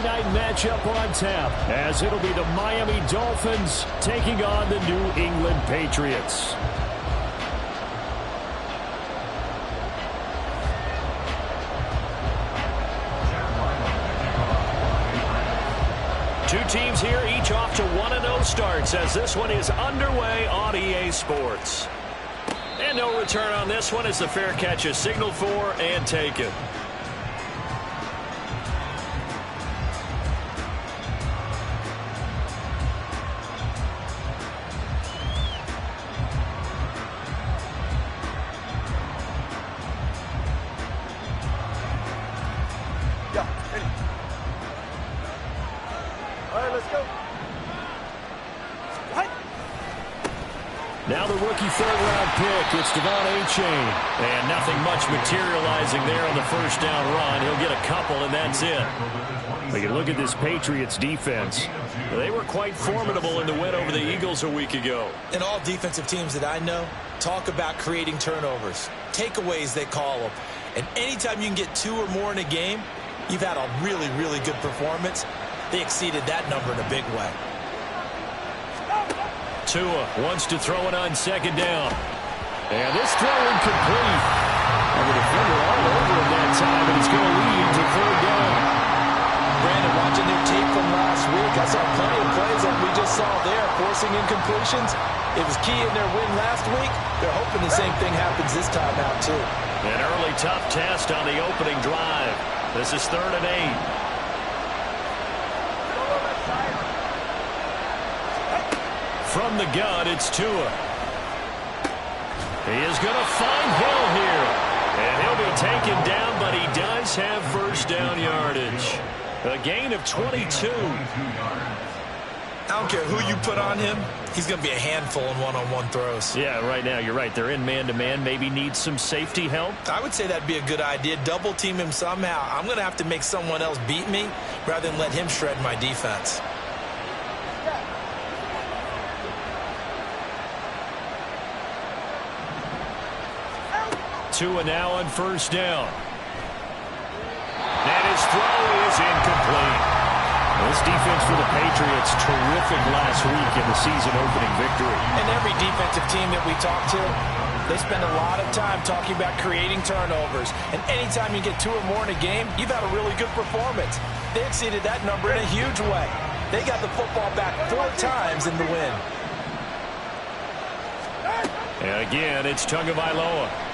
night matchup on tap, as it'll be the Miami Dolphins taking on the New England Patriots. Two teams here, each off to 1-0 starts, as this one is underway on EA Sports. And no return on this one as the fair catch is signaled for and taken. Now the rookie third-round pick, it's Devon A-Chain. And nothing much materializing there on the first down run. He'll get a couple, and that's it. We can look at this Patriots defense. They were quite formidable in the win over the Eagles a week ago. And all defensive teams that I know talk about creating turnovers. Takeaways, they call them. And anytime you can get 2 or more in a game, you've had a really, really good performance. They exceeded that number in a big way. Tua wants to throw it on second down. And this throw incomplete. And the defender all over him that time, and it's going to lead to third down. Brandon, watching their tape from last week, I saw plenty of plays like we just saw there, forcing incompletions. It was key in their win last week. They're hoping the same thing happens this time out, too. An early tough test on the opening drive. This is 3rd and 8. From the gun, it's Tua. He is going to find Hill here. And he'll be taken down, but he does have first down yardage. A gain of 22. I don't care who you put on him. He's going to be a handful in one-on-one throws. Yeah, right now, you're right. They're in man-to-man. Maybe needs some safety help. I would say that'd be a good idea. Double team him somehow. I'm going to have to make someone else beat me rather than let him shred my defense. Tua now on first down. And his throw is incomplete. This defense for the Patriots, terrific last week in the season-opening victory. And every defensive team that we talk to, they spend a lot of time talking about creating turnovers. And anytime you get 2 or more in a game, you've had a really good performance. They exceeded that number in a huge way. They got the football back 4 times in the win. And again, it's Tagovailoa.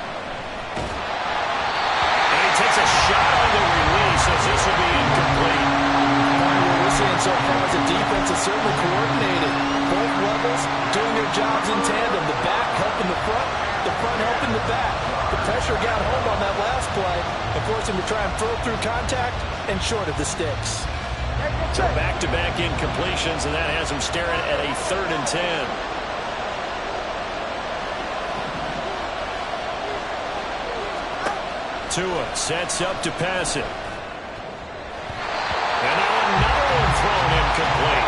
Takes a shot on the release as this will be incomplete. What we're seeing so far is the defense is certainly coordinated. Both levels doing their jobs in tandem. The back helping the front helping the back. The pressure got home on that last play and forced him to try and throw through contact and short of the sticks. So back-to-back incompletions, and that has him staring at a 3rd and 10. Tua sets up to pass it. And now another one thrown incomplete.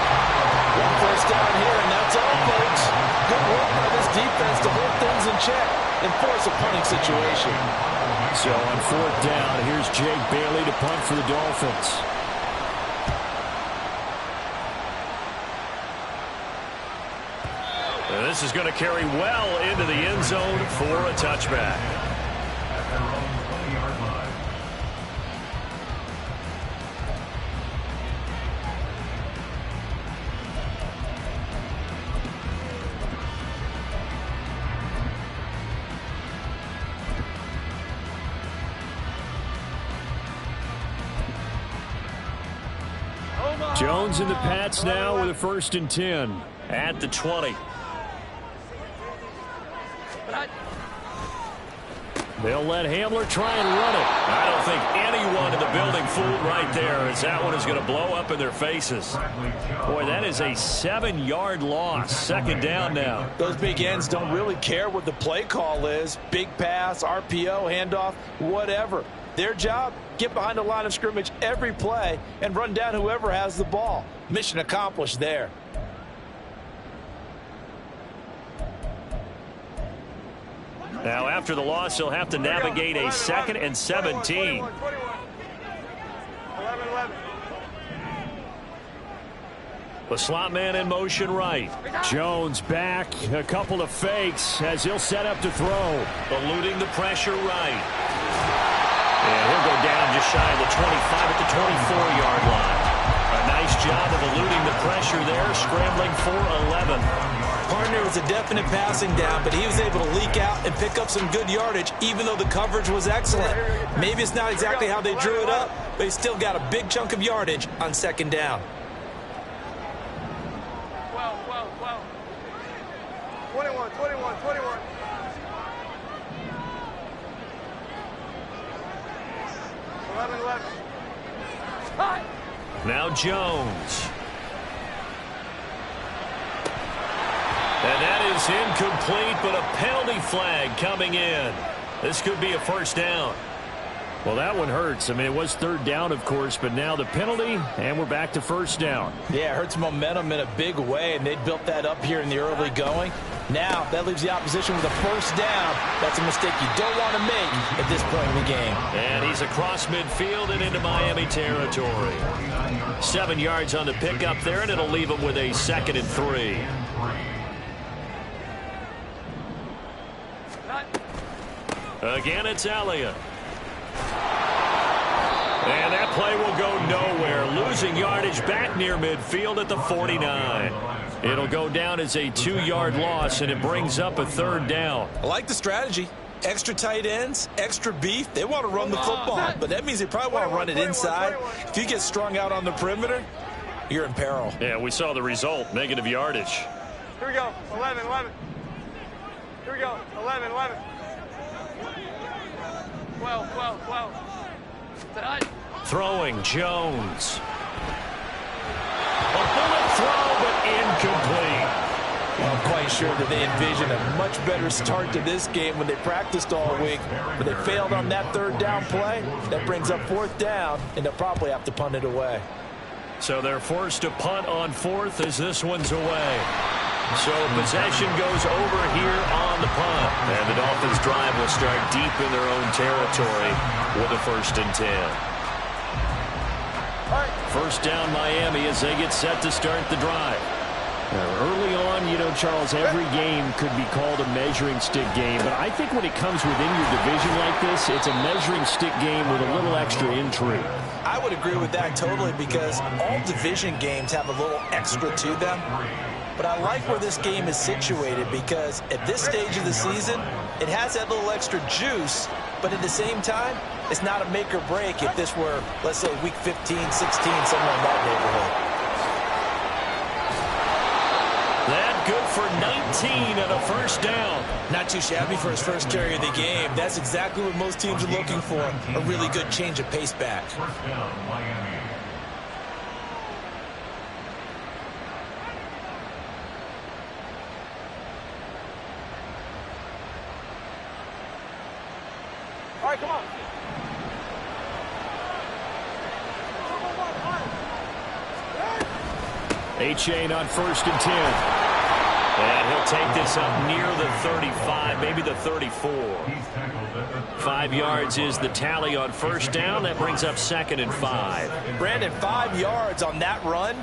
One first down here, and that's all, folks. Good work by this defense to hold things in check and force a punting situation. So on 4th down, here's Jake Bailey to punt for the Dolphins. And this is going to carry well into the end zone for a touchback. Jones and the Pats now with a 1st and 10 at the 20. They'll let Hamler try and run it. I don't think anyone in the building fooled right there, as that one is going to blow up in their faces. Boy, that is a 7-yard loss. 2nd down now. Those big ends don't really care what the play call is. Big pass, RPO, handoff, whatever. Their job, get behind the line of scrimmage every play and run down whoever has the ball. Mission accomplished there. Now, after the loss, he'll have to navigate a 2nd and 17. The slot man in motion right. Jones back. A couple of fakes as he'll set up to throw. Eluding the pressure right. And he'll go down just shy of the 25 at the 24-yard line. A nice job of eluding the pressure there, scrambling for 11. Partner was a definite passing down, but he was able to leak out and pick up some good yardage, even though the coverage was excellent. Maybe it's not exactly how they drew it up, but he still got a big chunk of yardage on second down. 21. 11. Now Jones. And that is incomplete, but a penalty flag coming in. This could be a first down. Well, that one hurts. I mean, it was third down, of course, but now the penalty, and we're back to first down. Yeah, it hurts momentum in a big way, and they built that up here in the early going. Now, that leaves the opposition with a first down. That's a mistake you don't want to make at this point in the game. And he's across midfield and into Miami territory. 7 yards on the pickup there, and it'll leave him with a 2nd and 3. Again, it's Elliott. And that play will go nowhere. Losing yardage back near midfield at the 49. It'll go down as a 2-yard loss, and it brings up a third down. I like the strategy. Extra tight ends, extra beef. They want to run the football, but that means they probably want to run it inside. If you get strung out on the perimeter, you're in peril. Yeah, we saw the result. Negative yardage. Here we go. 11. Here we go. 11. 12. Throwing Jones. A bullet throw, but incomplete. Well, I'm quite sure that they envisioned a much better start to this game when they practiced all week. But they failed on that third down play. That brings up fourth down, and they'll probably have to punt it away. So they're forced to punt on fourth as this one's away. So possession goes over here on the punt. And the Dolphins drive will start deep in their own territory with a 1st and 10. First down Miami as they get set to start the drive. Early on, you know, Charles, every game could be called a measuring stick game. But I think when it comes within your division like this, it's a measuring stick game with a little extra intrigue. I would agree with that totally because all division games have a little extra to them. But I like where this game is situated because at this stage of the season, it has that little extra juice, but at the same time, it's not a make or break if this were, let's say, week 15, 16, somewhere in that neighborhood. That good for 19 and a first down. Not too shabby for his first carry of the game. That's exactly what most teams are looking for, a really good change of pace back. All right, come on. A-Chain on 1st and 10. And he'll take this up near the 35, maybe the 34. 5 yards is the tally on first down. That brings up 2nd and 5. Brandon, 5 yards on that run.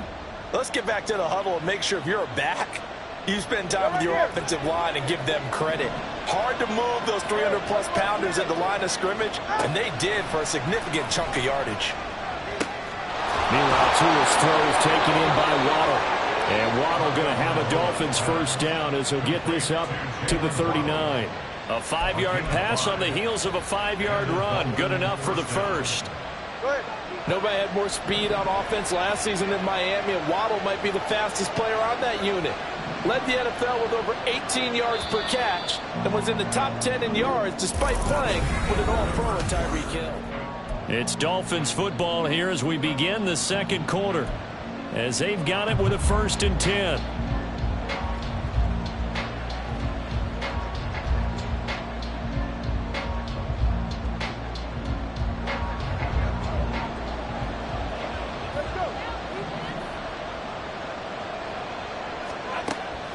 Let's get back to the huddle and make sure if you're a back, you spend time with your offensive line and give them credit. Hard to move those 300-plus pounders at the line of scrimmage, and they did for a significant chunk of yardage. Meanwhile, Tua's throw is taken in by Waddle. And Waddle going to have a Dolphins first down as he'll get this up to the 39. A 5-yard pass on the heels of a 5-yard run. Good enough for the first. Nobody had more speed on offense last season than Miami, and Waddle might be the fastest player on that unit. Led the NFL with over 18 yards per catch and was in the top 10 in yards despite playing with an all-pro in Tyreek Hill. It's Dolphins football here as we begin the second quarter. As they've got it with a 1st and 10.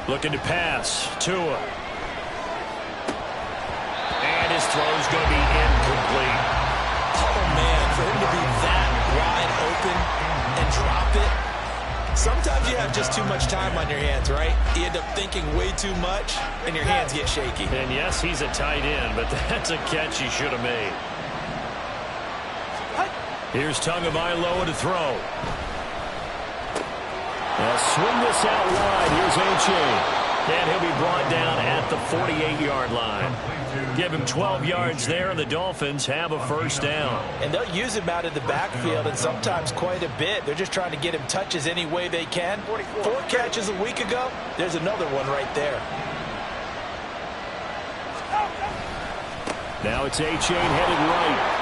Looking to pass. Tua. And his throw's going to be incomplete. Oh, man, for him to be that wide open and drop it, Sometimes you have just too much time on your hands, right? You end up thinking way too much, and your hands get shaky. And yes, he's a tight end, but that's a catch he should have made. Here's Tagovailoa to throw. They'll swing this out wide. Here's A-Chain. And he'll be brought down at the 48-yard line. Give him 12 yards there, and the Dolphins have a first down. And they'll use him out of the backfield, and sometimes quite a bit. They're just trying to get him touches any way they can. 4 catches a week ago. There's another one right there. Now it's A-Chain headed right.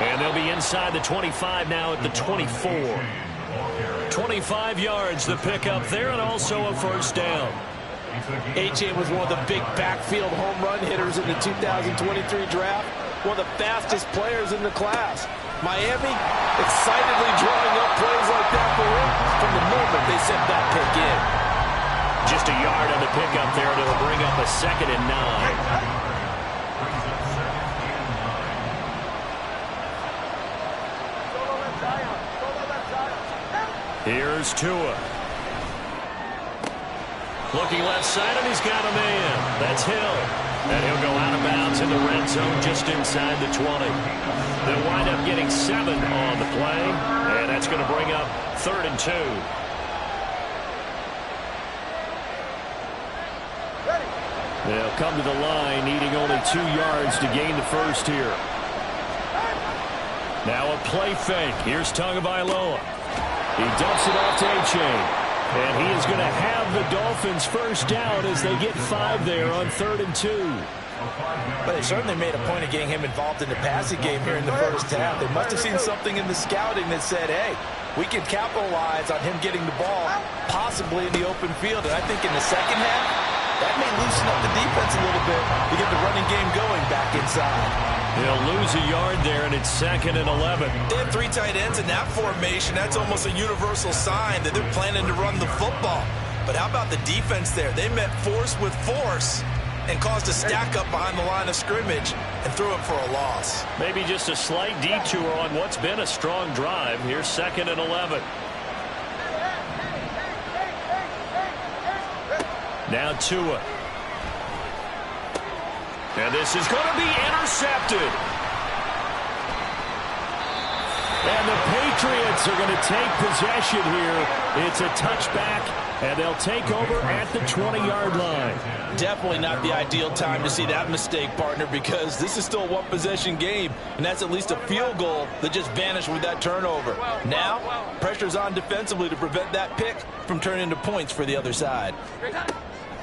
And they'll be inside the 25 now at the 24. 25 yards the pickup there, and also a first down. A-Chain was one of the big backfield home run hitters in the 2023 draft. One of the fastest players in the class. Miami excitedly drawing up plays like that for him from the moment they sent that pick in. Just a yard on the pickup there, and it'll bring up a 2nd and 9. Here's Tua. Looking left side, and he's got a man. That's Hill. And he'll go out of bounds in the red zone just inside the 20. They'll wind up getting 7 on the play, and that's going to bring up 3rd and 2. They'll come to the line, needing only 2 yards to gain the first here. Now a play fake. Here's Tagovailoa. He dumps it off to A-Chain. And he is going to have the Dolphins first down as they get 5 there on 3rd and 2. But they certainly made a point of getting him involved in the passing game here in the first half. They must have seen something in the scouting that said, hey, we can capitalize on him getting the ball, possibly in the open field. And I think in the second half, that may loosen up the defense a little bit to get the running game going back inside. He'll lose a yard there, and it's 2nd and 11. They have 3 tight ends in that formation. That's almost a universal sign that they're planning to run the football. But how about the defense there? They met force with force and caused a stack up behind the line of scrimmage and threw it for a loss. Maybe just a slight detour on what's been a strong drive. Here's 2nd and 11. Now Tua. And this is going to be intercepted. And the Patriots are going to take possession here. It's a touchback, and they'll take over at the 20-yard line. Definitely not the ideal time to see that mistake, partner, because this is still a one-possession game, and that's at least a field goal that just vanished with that turnover. Now, pressure's on defensively to prevent that pick from turning into points for the other side.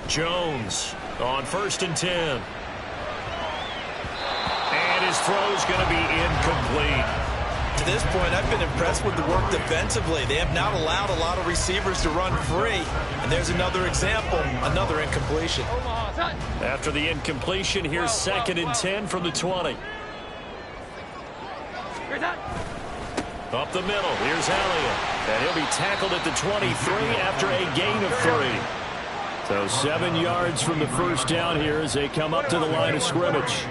Jones on 1st and 10. And his throw's going to be incomplete. To this point, I've been impressed with the work defensively. They have not allowed a lot of receivers to run free. And there's another example, another incompletion. After the incompletion, here's 2nd and 10 from the 20. Up the middle, here's Elliott. And he'll be tackled at the 23 after a gain of 3. So 7 yards from the first down here as they come up to the line of scrimmage.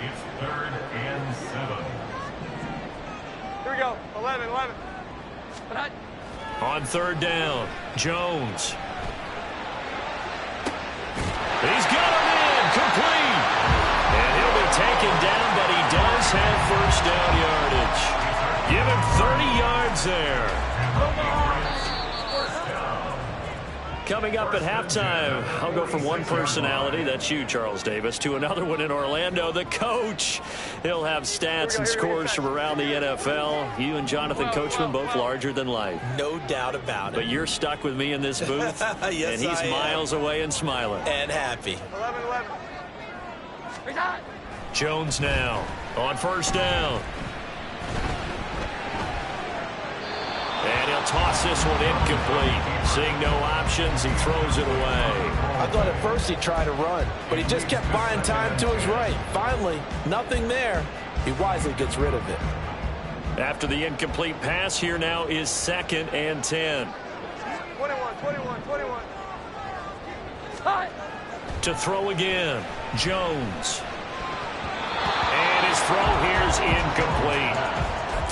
It's 3rd and 7. Here we go. 11. On 3rd down, Jones. He's got him in, complete. And he'll be taken down, but he does have first down yardage. Give him 30 yards there. Coming up at halftime, I'll go from one personality, that's you, Charles Davis, to another one in Orlando, the coach. He'll have stats and scores from around the NFL. You and Jonathan Coachman, both larger than life. No doubt about it. But you're stuck with me in this booth, yes, and he's miles away and smiling. And happy. 11. Jones now on 1st down. And he'll toss this one incomplete. Seeing no options, he throws it away. I thought at first he'd try to run, but he just kept buying time to his right. Finally, nothing there. He wisely gets rid of it. After the incomplete pass, here now is 2nd and 10. 21. To throw again, Jones. And his throw here's incomplete.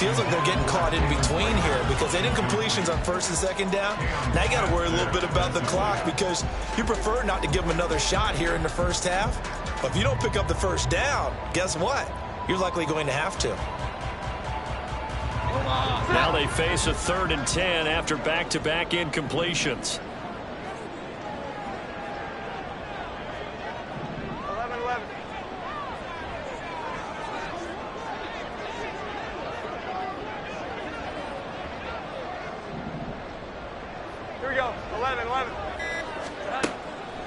feels like they're getting caught in between here because they didn't completions on first and second down. Now you got to worry a little bit about the clock because you prefer not to give them another shot here in the first half. But if you don't pick up the first down, guess what? You're likely going to have to. Now they face a 3rd and 10 after back-to-back incompletions. 11-11. Here we go. 11-11.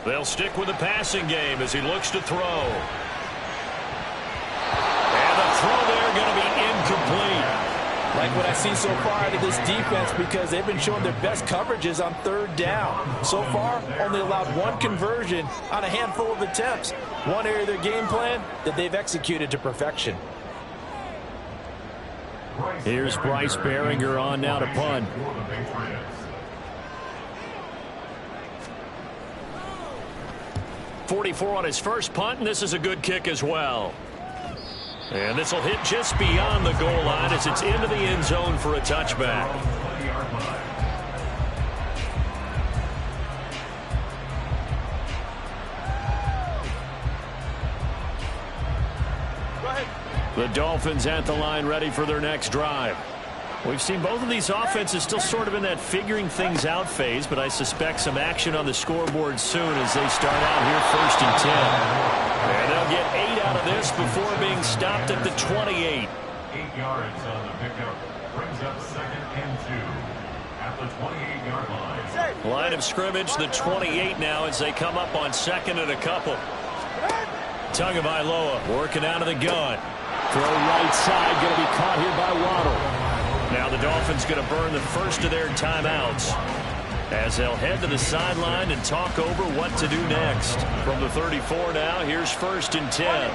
They'll stick with the passing game as he looks to throw. And the throw there going to be incomplete. Like what I've seen so far out of this defense because they've been showing their best coverages on 3rd down. So far, only allowed 1 conversion on a handful of attempts. One area of their game plan that they've executed to perfection. Here's Bryce Behringer on now to punt. .44 on his first punt, and this is a good kick as well. And this will hit just beyond the goal line as it's into the end zone for a touchback. Go ahead. The Dolphins at the line ready for their next drive. We've seen both of these offenses still sort of in that figuring things out phase, but I suspect some action on the scoreboard soon as they start out here 1st and 10. And they'll get 8 out of this before being stopped at the 28. 8 yards on the pickup. Brings up 2nd and 2 at the 28-yard line. Line of scrimmage, the 28 now as they come up on 2nd and a couple. Tagovailoa working out of the gun. Throw right side, going to be caught here by Waddle. Now the Dolphins going to burn the first of their timeouts as they'll head to the sideline and talk over what to do next. From the 34 now, here's 1st and 10.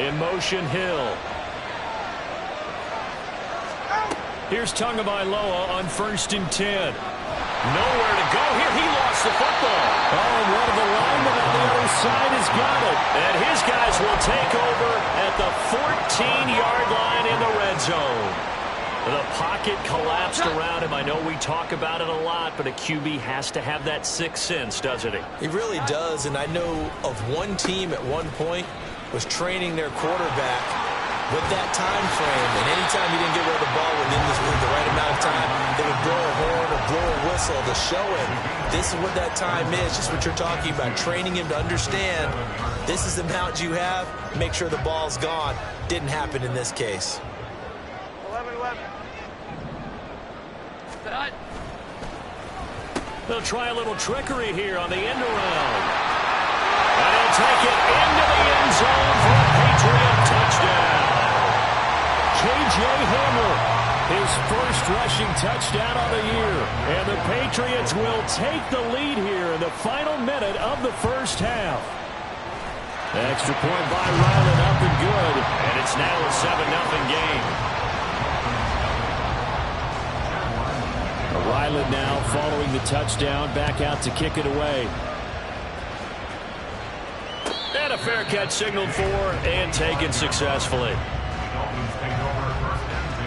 In motion, Hill. Here's Tagovailoa on 1st and 10. Nowhere to go here. He lost the football. Oh, and one of the linemen on the other side has got it. And his guys will take over at the 14-yard line in the red zone. The pocket collapsed around him. I know we talk about it a lot, but a QB has to have that sixth sense, doesn't he? He really does, and I know of one team at one point was training their quarterback with that time frame, and anytime he didn't get rid of the ball within the right amount of time, they would blow a horn or blow a whistle to show him this is what that time is, just what you're talking about, training him to understand this is the amount you have, make sure the ball's gone. Didn't happen in this case. 11-11. They'll try a little trickery here on the end around. And he'll take it into the end zone for a Patriot touchdown. J.J. Hamler, his first rushing touchdown of the year. And the Patriots will take the lead here in the final minute of the first half. Extra point by Ryland, up and good. And it's now a 7-0 game. Ryland now following the touchdown, back out to kick it away. And a fair catch signaled for and taken successfully. Dolphins take over 1st and 10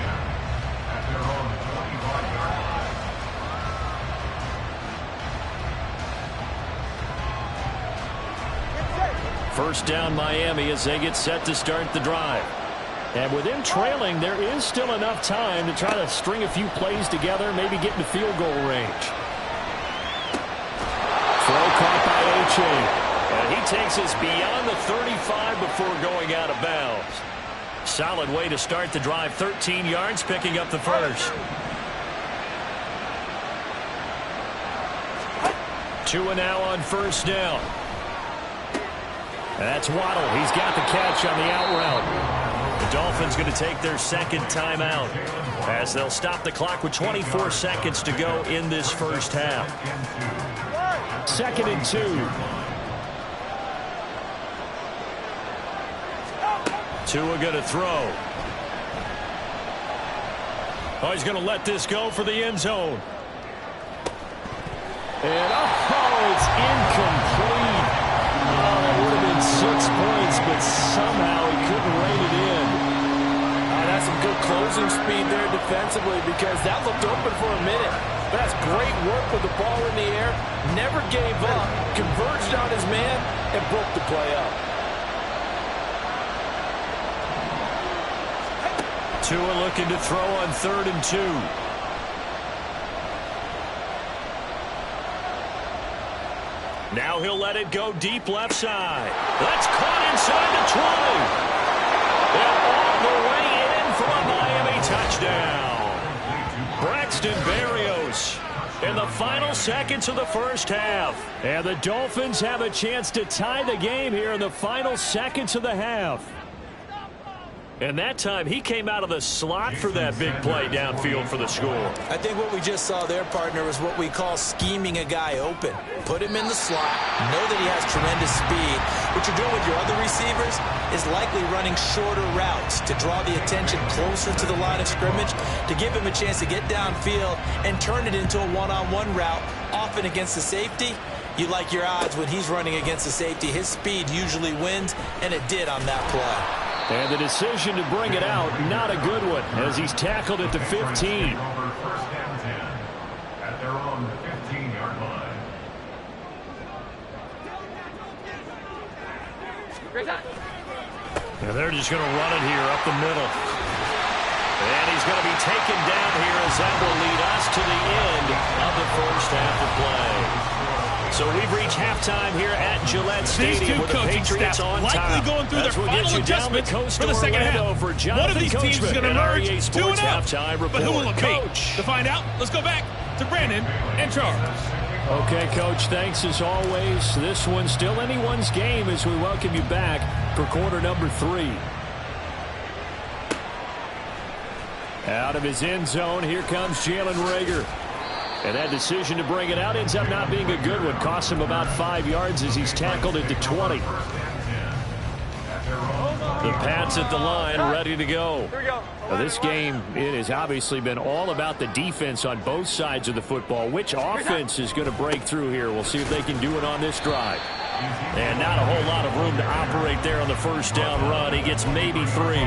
at their own 25-yard line. First down Miami as they get set to start the drive. And with them trailing, there is still enough time to try to string a few plays together, maybe get into field goal range. Throw caught by A-Chain. And he takes us beyond the 35 before going out of bounds. Solid way to start the drive. 13 yards, picking up the first. 2 now on first down. That's Waddle. He's got the catch on the out route. The Dolphins going to take their second timeout as they'll stop the clock with 24 seconds to go in this first half. 2nd and 2. Tua going to throw. Oh, he's going to let this go for the end zone. And oh, it's incomplete. Oh, that would have been 6 points, but somehow he couldn't rein it in. That's some good closing speed there defensively because that looked open for a minute. But that's great work with the ball in the air. Never gave up. Converged on his man and broke the play up. Tua looking to throw on 3rd and 2. Now he'll let it go deep left side. That's caught inside the 20. And all the way in for a Miami touchdown. Braxton Berrios in the final seconds of the first half. And the Dolphins have a chance to tie the game here in the final seconds of the half. And that time, he came out of the slot for that big play downfield for the score. I think what we just saw there, partner, is what we call scheming a guy open. Put him in the slot, know that he has tremendous speed. What you're doing with your other receivers is likely running shorter routes to draw the attention closer to the line of scrimmage, to give him a chance to get downfield and turn it into a one-on-one route, often against the safety. You like your odds when he's running against the safety. His speed usually wins, and it did on that play. And the decision to bring it out, not a good one, as he's tackled at the 15. First down 10 at their own 15-yard line. And they're just going to run it here up the middle. And he's going to be taken down here as that will lead us to the end of the first half of play. So we've reached halftime here at Gillette Stadium with the Patriots on top. Going through their final adjustments for the second half. For One of these teams is going to emerge 2-0. But who will it be? To find out, let's go back to Brandon and Charles. Okay, Coach, thanks as always. This one's still anyone's game as we welcome you back for quarter number 3. Out of his end zone, here comes Jalen Reagor. And that decision to bring it out ends up not being a good one. Costs him about 5 yards as he's tackled at the 20. The Pats at the line, ready to go. Now, this game, it has obviously been all about the defense on both sides of the football. Which offense is going to break through here? We'll see if they can do it on this drive. And not a whole lot of room to operate there on the first down run. He gets maybe 3.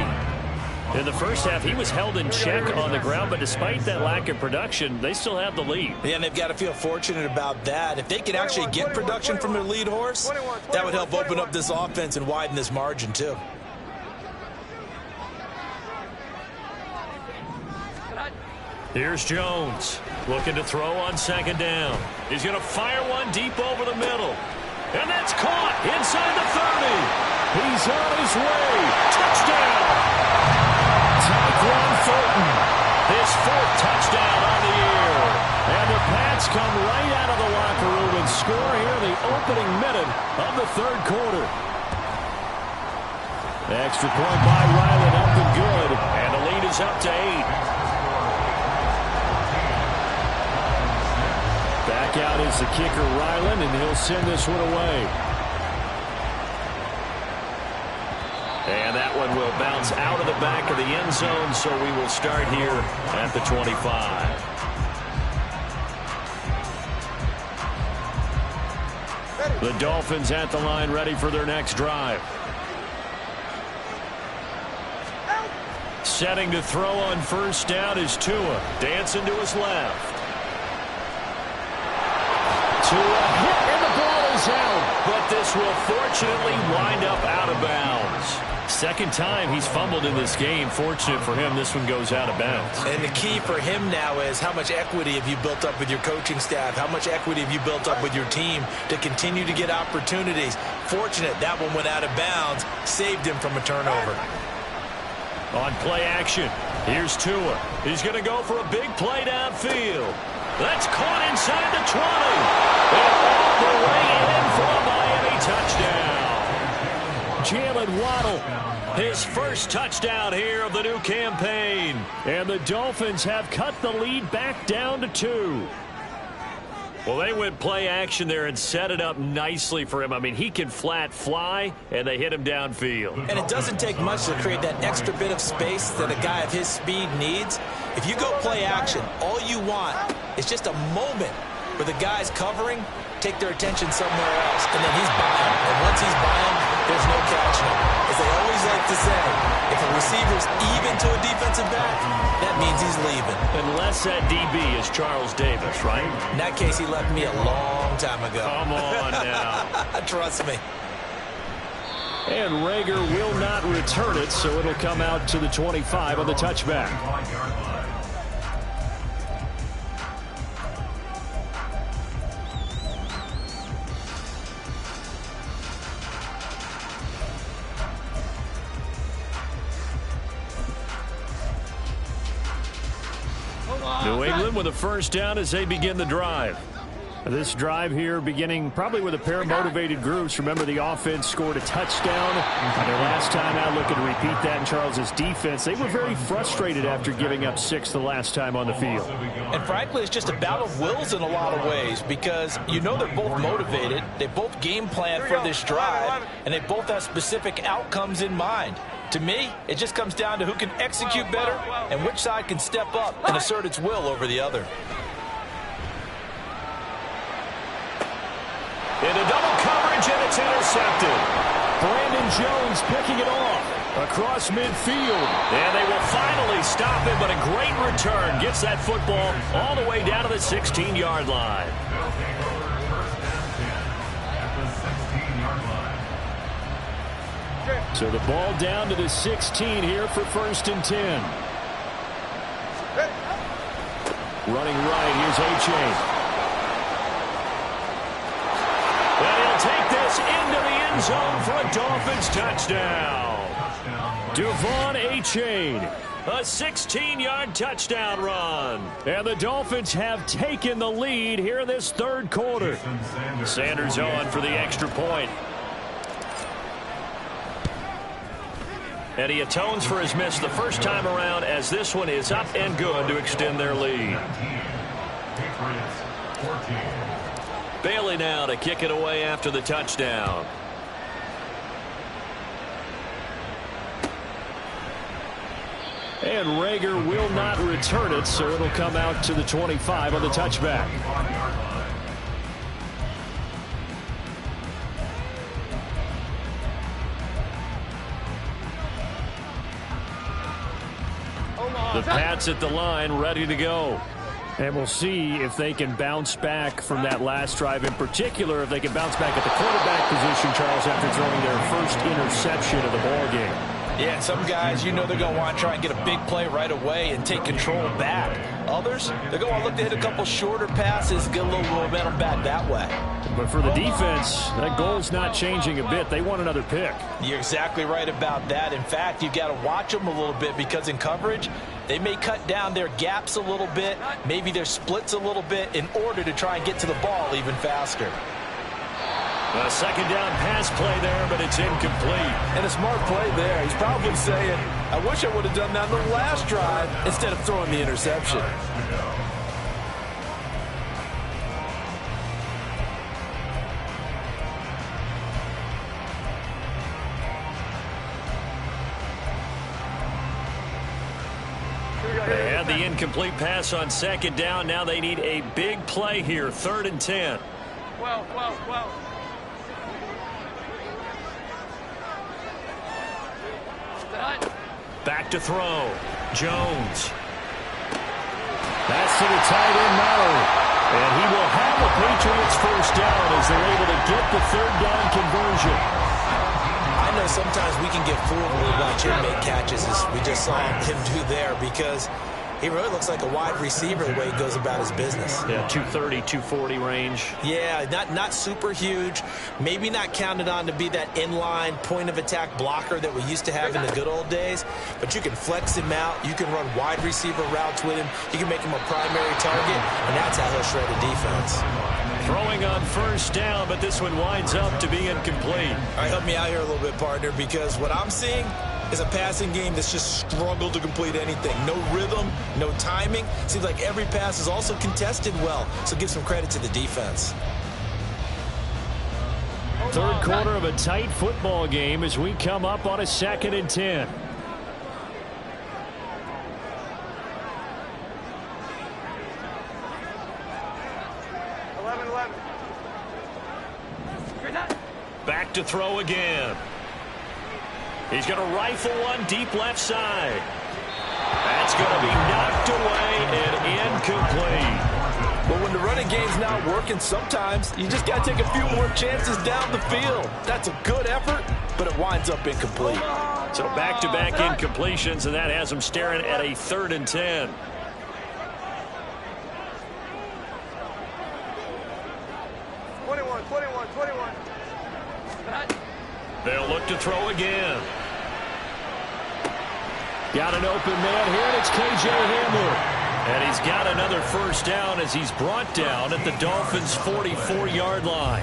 In the first half, he was held in check on the ground, but despite that lack of production, they still have the lead. Yeah, and they've got to feel fortunate about that. If they can actually get production from their lead horse, that would help open up this offense and widen this margin, too. Here's Jones, looking to throw on second down. He's going to fire one deep over the middle. And that's caught inside the 30. He's on his way. Touchdown! Tyquan Thornton, his 4th touchdown on the year. And the Pats come right out of the locker room and score here in the opening minute of the 3rd quarter. Extra point by Ryland, up and good. And the lead is up to 8. Back out is the kicker, Ryland, and he'll send this one away. And that one will bounce out of the back of the end zone, so we will start here at the 25. The Dolphins at the line, ready for their next drive. Setting to throw on first down is Tua. Dancing to his left. Tua hit, and the ball is out. But this will fortunately wind up out of bounds. Second time he's fumbled in this game. Fortunate for him, this one goes out of bounds. And the key for him now is how much equity have you built up with your coaching staff? How much equity have you built up with your team to continue to get opportunities? Fortunate that one went out of bounds, saved him from a turnover. On play action, here's Tua. He's going to go for a big play downfield. That's caught inside the 20. And all the way in for a Miami touchdown. Jalen Waddle, his first touchdown here of the new campaign. And the Dolphins have cut the lead back down to 2. Well, they went play action there and set it up nicely for him. I mean, he can flat fly, and they hit him downfield. And it doesn't take much to create that extra bit of space that a guy of his speed needs. If you go play action, all you want is just a moment where the guy's covering, take their attention somewhere else, and then he's by him. And once he's by him, there's no catching him. As they always like to say, if a receiver's even to a defensive back, that means he's leaving. Unless that DB is Charles Davis, right? In that case, he left me a long time ago. Come on now. Trust me. And Rager will not return it, so it'll come out to the 25 on the touchback. New England with a first down as they begin the drive. This drive here beginning probably with a pair of motivated groups. Remember, the offense scored a touchdown on their last time out, looking to repeat that in Charles's defense. They were very frustrated after giving up 6 the last time on the field. And frankly, it's just a battle of wills in a lot of ways, because you know they're both motivated, they both game plan for this drive, and they both have specific outcomes in mind. To me, it just comes down to who can execute better and which side can step up and assert its will over the other. Into double coverage, and it's intercepted. Brandon Jones picking it off across midfield. And they will finally stop him, but a great return gets that football all the way down to the 16-yard line. So the ball down to the 16 here for 1st and 10. Running right, here's A-Chain. And he'll take this into the end zone for a Dolphins touchdown. Devon A-Chain. A 16-yard touchdown run. And the Dolphins have taken the lead here in this 3rd quarter. Sanders on for the extra point. And he atones for his miss the first time around, as this one is up and good to extend their lead. Bailey now to kick it away after the touchdown. And Rager will not return it, so it'll come out to the 25 on the touchback. The Pats at the line, ready to go. And we'll see if they can bounce back from that last drive, in particular, if they can bounce back at the quarterback position, Charles, after throwing their first interception of the ballgame. Yeah, and some guys, you know they're going to want to try and get a big play right away and take control back. Others, they're going to want to look to hit a couple shorter passes, get a little momentum back that way. But for the defense, that goal's not changing a bit. They want another pick. You're exactly right about that. In fact, you've got to watch them a little bit, because in coverage, they may cut down their gaps a little bit, maybe their splits a little bit, in order to try and get to the ball even faster. A second down pass play there, but it's incomplete. And a smart play there. He's probably saying, I wish I would have done that on the last drive instead of throwing the interception. They had the incomplete pass on second down. Now they need a big play here, 3rd and 10. Well. Back to throw. Jones. That's to the tight end, Mallory. And he will have the Patriots first down as they're able to get the 3rd down conversion. I know sometimes we can get fooled when we watch him make catches, as we just saw him do there, because he really looks like a wide receiver the way he goes about his business. Yeah, 230, 240 range. Yeah, not super huge. Maybe not counted on to be that inline point-of-attack blocker that we used to have in the good old days. But you can flex him out. You can run wide receiver routes with him. You can make him a primary target, and that's how he'll shred a defense. Throwing on first down, but this one winds up to be incomplete. All right, help me out here a little bit, partner, because what I'm seeing is a passing game that's just struggled to complete anything. No rhythm, no timing. Seems like every pass is also contested well, so give some credit to the defense. 3rd quarter of a tight football game as we come up on a 2nd and 10. Back to to throw again. He's going to rifle one deep left side. That's going to be knocked away and incomplete. But when the running game's not working, sometimes you just got to take a few more chances down the field. That's a good effort, but it winds up incomplete. So back-to-back incompletions, and that has him staring at a 3rd and 10. They'll look to throw again. Got an open man here, and it's K.J. Hamler. And he's got another first down as he's brought down at the Dolphins' 44-yard line.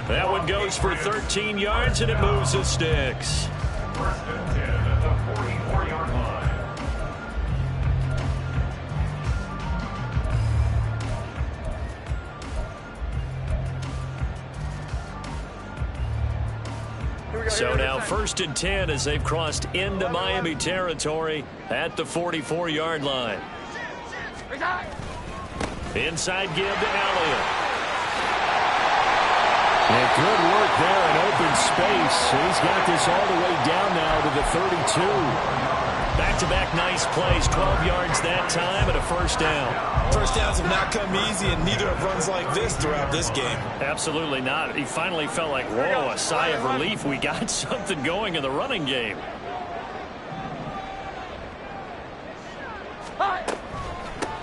That one goes for 13 yards, and it moves the sticks. 1st and 10 at the 44-yard line. So now 1st and 10 as they've crossed into Miami territory at the 44-yard line. Inside give to Elliott. And good work there in open space. He's got this all the way down now to the 32. Back-to-back nice plays, 12 yards that time and a first down. First downs have not come easy, and neither have runs like this throughout this game. Absolutely not. He finally felt like, whoa, a sigh of relief. We got something going in the running game.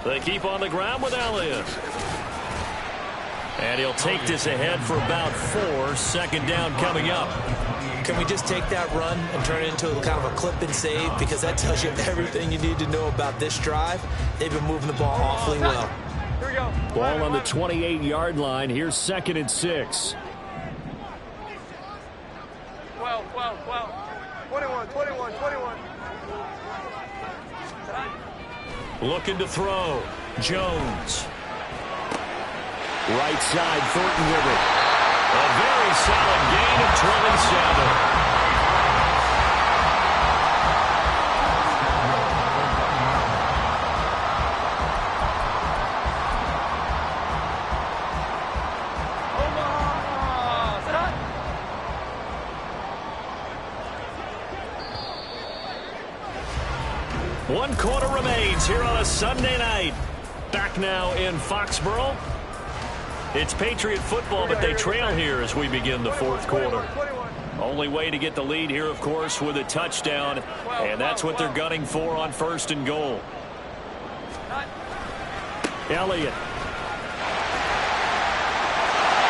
They keep on the ground with Elliott. And he'll take this ahead for about 4. 2nd down coming up. Can we just take that run and turn it into kind of a clip and save? Because that tells you everything you need to know about this drive. They've been moving the ball awfully well. Here we go. Ball on the 28-yard line. Here's 2nd and 6. 12, 21. Looking to throw. Jones. Right side, Thornton with it. A very solid gain of 27. One quarter remains here on a Sunday night. Back now in Foxborough. It's Patriot football, but they trail here as we begin the 4th quarter. Only way to get the lead here, of course, with a touchdown, and that's what they're gunning for on 1st and goal. Elliott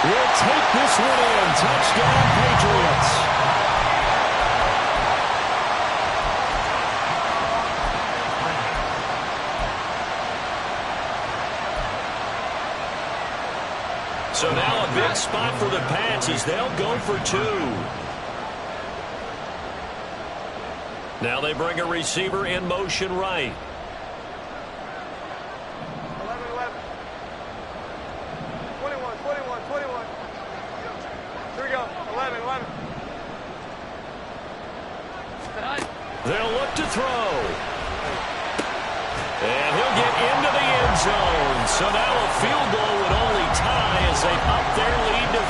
will take this one in. Touchdown, Patriots. So now a big spot for the Pats as they'll go for 2. Now they bring a receiver in motion right. 11. 21. Here we go. 11. They'll look to throw. And he'll get into the end zone. So now a field goal would only tie as they up their lead to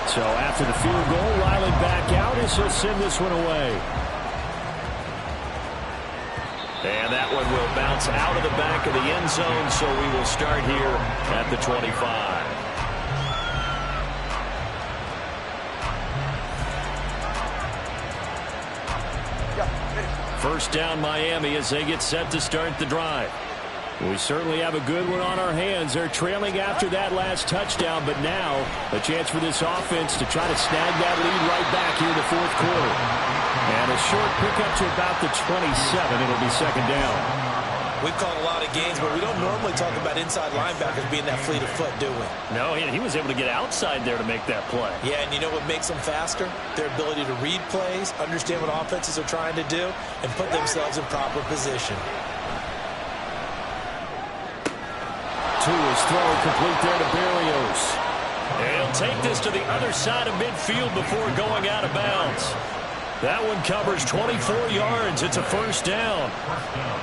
3. So after the field goal, Riley back out as he'll send this one away. And that one will bounce out of the back of the end zone, so we will start here at the 25. First down Miami as they get set to start the drive. We certainly have a good one on our hands. They're trailing after that last touchdown, but now a chance for this offense to try to snag that lead right back here in the 4th quarter. And a short pickup to about the 27. It'll be 2nd down. We've called a lot of games, but we don't normally talk about inside linebackers being that fleet of foot, do we? No, he was able to get outside there to make that play. Yeah, and you know what makes them faster? Their ability to read plays, understand what offenses are trying to do, and put themselves in proper position. To his throw, complete there to Berrios. And he'll take this to the other side of midfield before going out of bounds. That one covers 24 yards. It's a first down.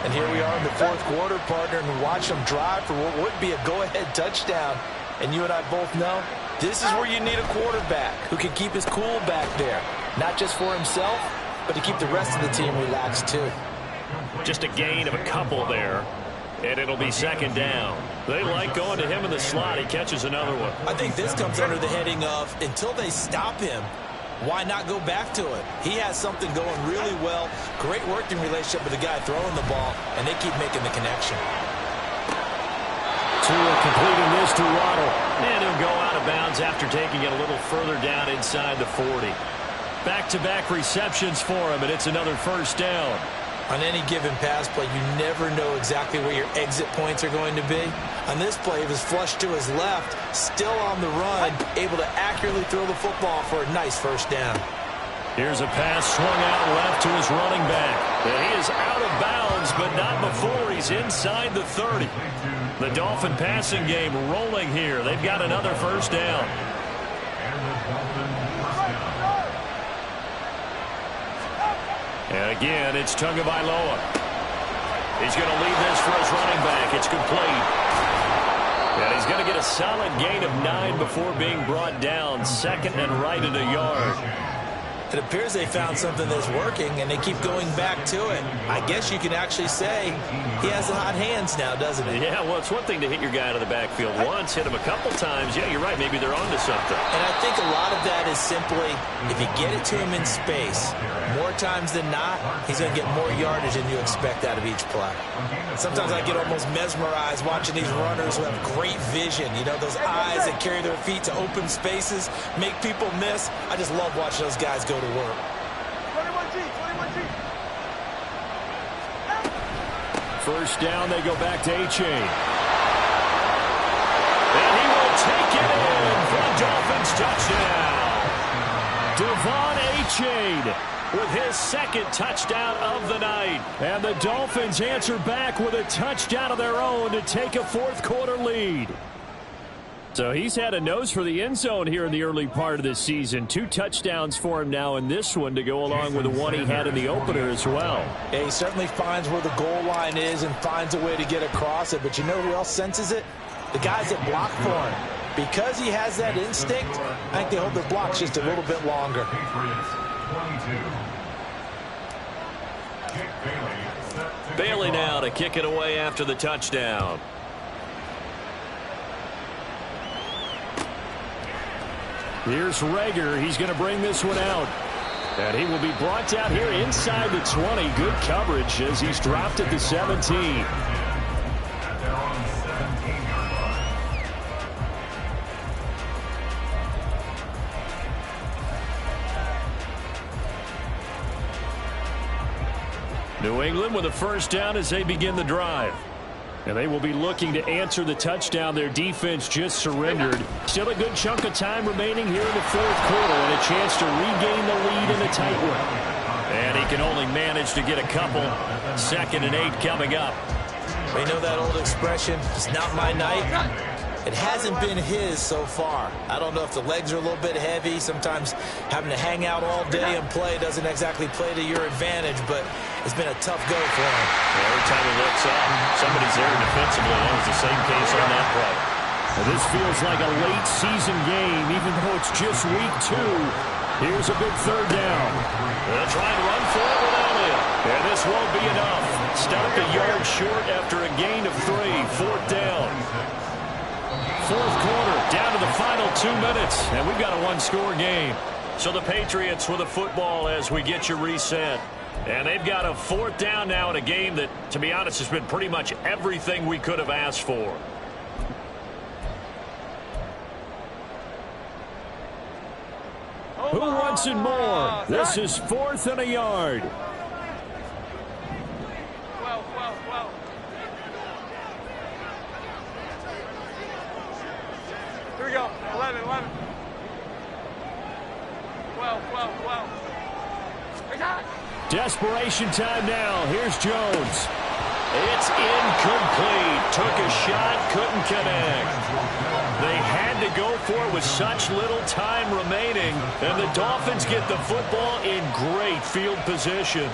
And here we are in the 4th quarter, partner, and watch them drive for what would be a go-ahead touchdown. And you and I both know this is where you need a quarterback who can keep his cool back there. Not just for himself, but to keep the rest of the team relaxed too. Just a gain of a couple there. And it'll be second down. They like going to him in the slot. He catches another one. I think this comes under the heading of until they stop him, why not go back to it? He has something going really well. Great working relationship with the guy throwing the ball, and they keep making the connection. Tua completing this to Waddle. And he'll go out of bounds after taking it a little further down inside the 40. Back-to-back receptions for him, and it's another first down. On any given pass play, you never know exactly where your exit points are going to be. On this play, he was flushed to his left, still on the run, able to accurately throw the football for a nice first down. Here's a pass swung out left to his running back. And he is out of bounds, but not before he's inside the 30. The Dolphin passing game rolling here. They've got another first down. And again, it's Tagovailoa. He's going to leave this for his running back. It's complete. And he's going to get a solid gain of 9 before being brought down. Second and right at a yard. It appears they found something that's working, and they keep going back to it. I guess you can actually say he has the hot hands now, doesn't he? Yeah, well, it's one thing to hit your guy out of the backfield once, hit him a couple times. Yeah, you're right. Maybe they're onto something. And I think a lot of that is simply if you get it to him in space, more times than not, he's going to get more yardage than you expect out of each play. Sometimes I get almost mesmerized watching these runners who have great vision. You know, those eyes that carry their feet to open spaces, make people miss. I just love watching those guys go to work. 21G. First down, they go back to A-Chain. And he will take it in for a Dolphins touchdown. Devon A-Chain with his second touchdown of the night. And the Dolphins answer back with a touchdown of their own to take a fourth-quarter lead. So he's had a nose for the end zone here in the early part of this season. 2 touchdowns for him now in this one to go along with the one he had in the opener as well. Yeah, he certainly finds where the goal line is and finds a way to get across it. But you know who else senses it? The guys that block for him. Because he has that instinct, I think they hold their blocks just a little bit longer. Bailey now to kick it away after the touchdown. Here's Rager. He's going to bring this one out. And he will be brought down here inside the 20. Good coverage as he's dropped at the 17. New England with a first down as they begin the drive. And they will be looking to answer the touchdown their defense just surrendered. Still a good chunk of time remaining here in the fourth quarter and a chance to regain the lead in a tight one. And he can only manage to get a couple. 2nd and 8 coming up. We know that old expression, it's not my night. It hasn't been his so far. I don't know if the legs are a little bit heavy. Sometimes having to hang out all day and play doesn't exactly play to your advantage, but it's been a tough go for him. Every time he looks up, somebody's there defensively. That was the same case on that play. And this feels like a late season game, even though it's just week 2. Here's a big third down. They'll try and run for it with Elliott. And this won't be enough. Stopped a yard short after a gain of 3. 4th down. Fourth quarter, down to the final 2 minutes, and we've got a 1-score game. So the Patriots with the football as we get you reset. And they've got a 4th down now in a game that, to be honest, has been pretty much everything we could have asked for. Who wants it more? This is 4th and a yard. 12. Here we go. 11. 12. We got it. Desperation time now. Here's Jones. It's incomplete. Took a shot, couldn't connect. They had to go for it with such little time remaining, and the Dolphins get the football in great field position.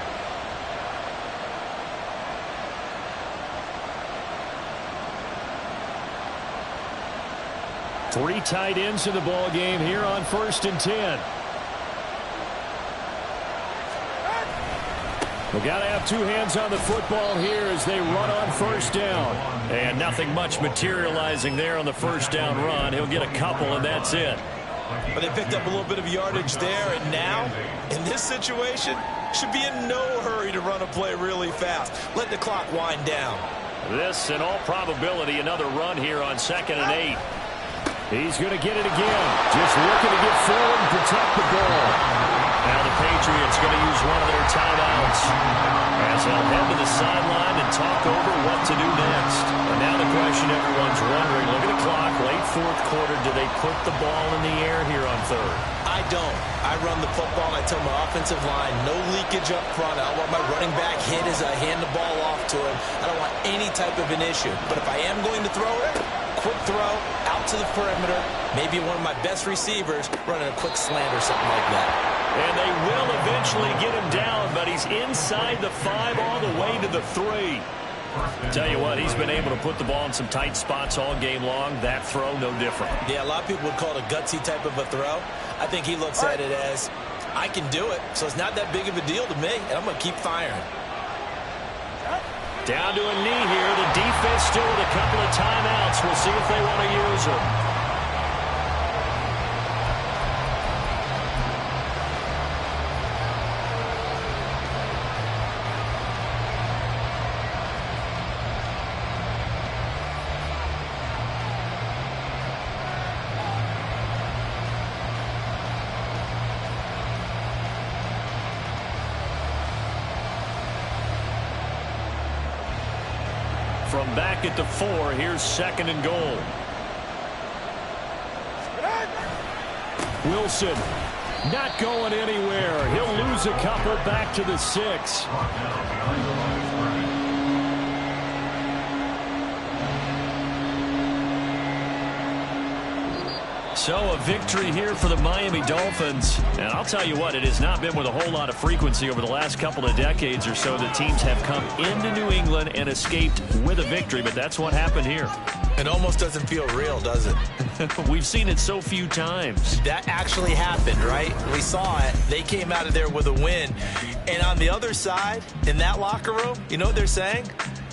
Three tight ends in the ball game here on 1st and 10. We've got to have two hands on the football here as they run on 1st down. And nothing much materializing there on the 1st down run. He'll get a couple, and that's it. But they picked up a little bit of yardage there, and now, in this situation, should be in no hurry to run a play really fast. Let the clock wind down. This, in all probability, another run here on 2nd and 8. He's going to get it again. Just looking to get forward and protect the ball. Now the Patriots going to use one of their timeouts as they'll head to the sideline and talk over what to do next. And now the question everyone's wondering, look at the clock, late 4th quarter, do they put the ball in the air here on 3rd? I don't. I run the football, and I tell my offensive line, no leakage up front. I don't want my running back hit as I hand the ball off to him. I don't want any type of an issue. But if I am going to throw it, quick throw, out to the perimeter, maybe one of my best receivers running a quick slant or something like that. And they will eventually get him down, but he's inside the 5 all the way to the 3. Tell you what, he's been able to put the ball in some tight spots all game long. That throw, no different. Yeah, a lot of people would call it a gutsy type of a throw. I think he looks at it as, I can do it, so it's not that big of a deal to me, and I'm going to keep firing. Down to a knee here. The defense still with a couple of timeouts. We'll see if they want to use them. From back at the 4, here's 2nd and goal. Wilson not going anywhere. He'll lose a couple back to the 6. So a victory here for the Miami Dolphins. And I'll tell you what, it has not been with a whole lot of frequency over the last couple of decades or so that teams have come into New England and escaped with a victory. But that's what happened here. It almost doesn't feel real, does it? We've seen it so few times. That actually happened, right? We saw it. They came out of there with a win. And on the other side, in that locker room, you know what they're saying?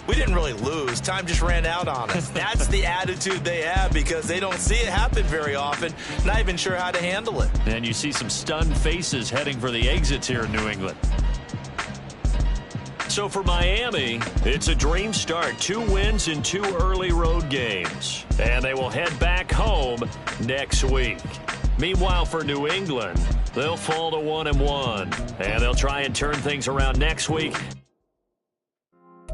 We didn't really lose. Time just ran out on us. That's the attitude they have because they don't see it happen very often. Not even sure how to handle it. And you see some stunned faces heading for the exits here in New England. So for Miami, it's a dream start. 2 wins in 2 early road games. And they will head back home next week. Meanwhile, for New England, they'll fall to 1-1. And they'll try and turn things around next week.